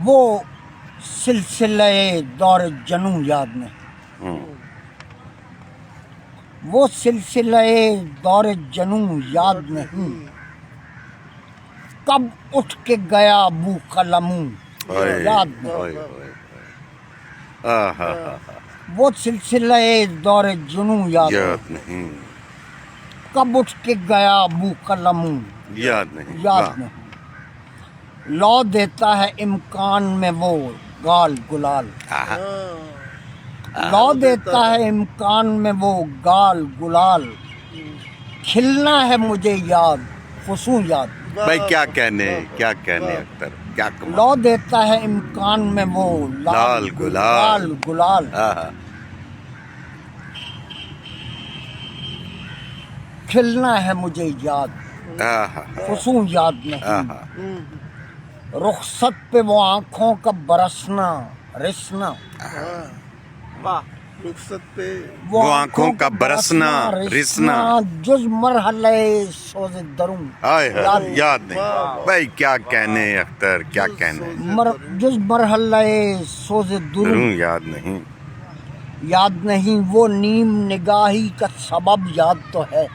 وہ سلسلہ دور جنوں یاد نہیں، وہ سلسلہ دور جنوں یاد نہیں، کب اٹھ کے گیا بو قلموں یاد نہیں، وہ سلسلہ دور جنوں یاد نہیں، کب اٹھ کے گیا بو قلموں یاد نہیں، یاد نہیں، لو دیتا ہے امکان میں وہ گال گلال، لو دیتا ہے امکان میں وہ گال گلال، کھلنا ہے مجھے یاد فسوں یاد، بھائی کیا کہنے اختر، کیا کمال، لو دیتا ہے امکان میں وہ لال گلال، گلال، کھلنا ہے مجھے یاد فسوں یاد نہیں، رخصت پہ وہ آنکھوں کا برسنا رسنا، رخصت پہ وہ آنکھوں کا برسنا رسنا، جز مرحلہ سوز دروں یاد نہیں، بھائی کیا کہنے اختر، کیا کہنے، جز مرحلہ سوز دروں یاد نہیں، یاد نہیں، وہ نیم نگاہی کا سبب یاد تو ہے،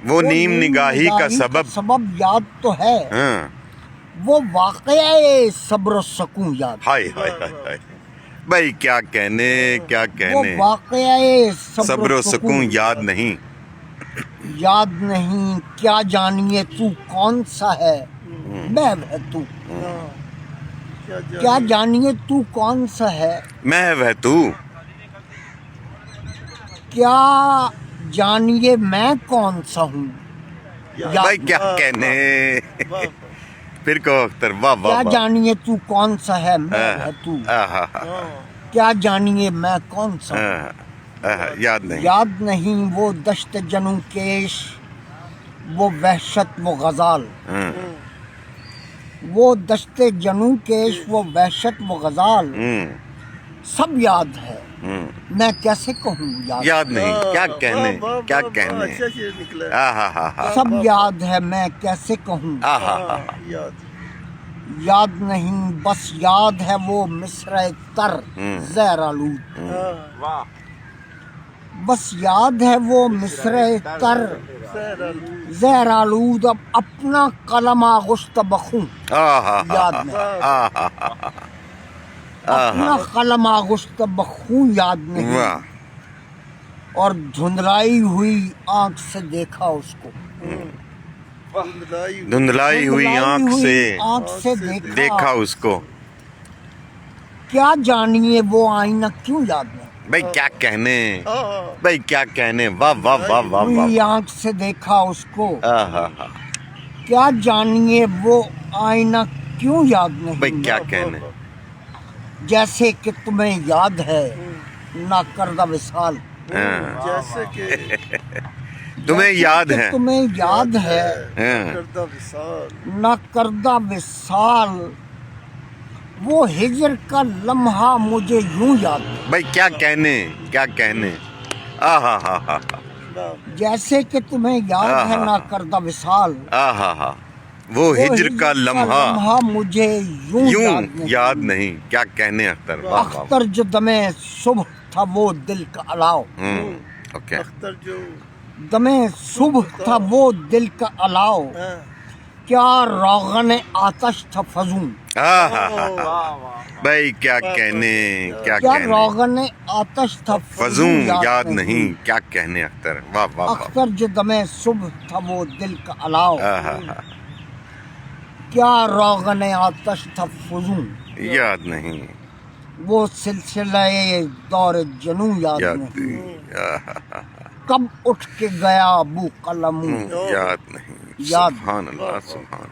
وہ نیم نگاہی کا سبب یاد تو ہے، وہ واقعہ صبر و سکون یاد، ہائے ہائے ہائے، بھائی کیا کہنے، کیا وہ کہنے، واقعہ صبر و سکون یاد نہیں، یاد نہیں، کیا جانیے تو کون سا ہے محو ہے تو، کیا جانیے تو کون سا ہے محو ہے تو، کیا جانیے میں کون سا ہوں، بھائی کیا کہنے، پھر کہو اختر، واہ کیا واہ واہ، جانیے تو کون سا ہے محو ہے تو، کیا جانیے میں کون سا ہوں، یاد نہیں، یاد نہیں، وہ دشت جنوں کیش، وہ وحشت وہ غزال، وہ دشت جنوں کیش، وہ وحشت وہ غزال، سب یاد ہے میں کیسے کہوں یاد نہیں، کیا کہنے، کیا کہنے، اچھا شعر نکلا ہے، سب یاد ہے میں کیسے کہوں یاد نہیں، بس یاد ہے وہ مصرع تر زہر آلود، بس یاد ہے وہ مصرع تر زہر آلود، اب اپنا قلم آغشت بخوں یاد نہیں، اپنا قلم آغشت بخوں یاد نہیں، اور دھندلائی ہوئی آنکھ سے دیکھا اس کو، دھندلائی ہوئی آنکھ سے دیکھا اس کو، کیا جانیے وہ آئینہ کیوں یاد نہیں، بھائی کیا کہنے، بھائی کیا کہنے، واہ واہ واہ واہ ہوئی واہ، آنکھ سے دیکھا اس کو، کیا جانیے وہ آئینہ کیوں یاد بھائی نہیں، کیا کہنے، جیسے کہ تمہیں یاد ہے نہ کردہ وصال، جیسے کہ تمہیں یاد ہے، تمہیں یاد ہے کردہ وصال، نہ کردہ وصال، وہ ہجر کا لمحہ مجھے یوں یاد نہیں، بھائی کیا کہنے، کیا کہنے، جیسے کہ تمہیں یاد ہے نہ کردہ وصال، وہ ہجر کا لمحہ مجھے یوں یوں یاد نہیں، کیا کہنے اختر، واہ واہ، اختر جو دمے صبح تھا وہ دل کا الاؤ، اوکے، اختر جو دمے صبح تھا وہ دل کا الاؤ، کیا روغن آتش تھا فزوں، بھائی کیا کہنے، کیا کیا کہنے، روغن آتش تھا فزوں یاد نہیں، کیا کہنے اختر، واہ واہ واہ، اختر جو دمے صبح تھا وہ دل کا الاؤ، کیا روغن آتش تھا فزوں یاد نہیں، وہ سلسلہ دور جنوں یاد نہیں، کب اٹھ کے گیا بو قلموں یاد نہیں، یاد سبحان اللہ، سبحان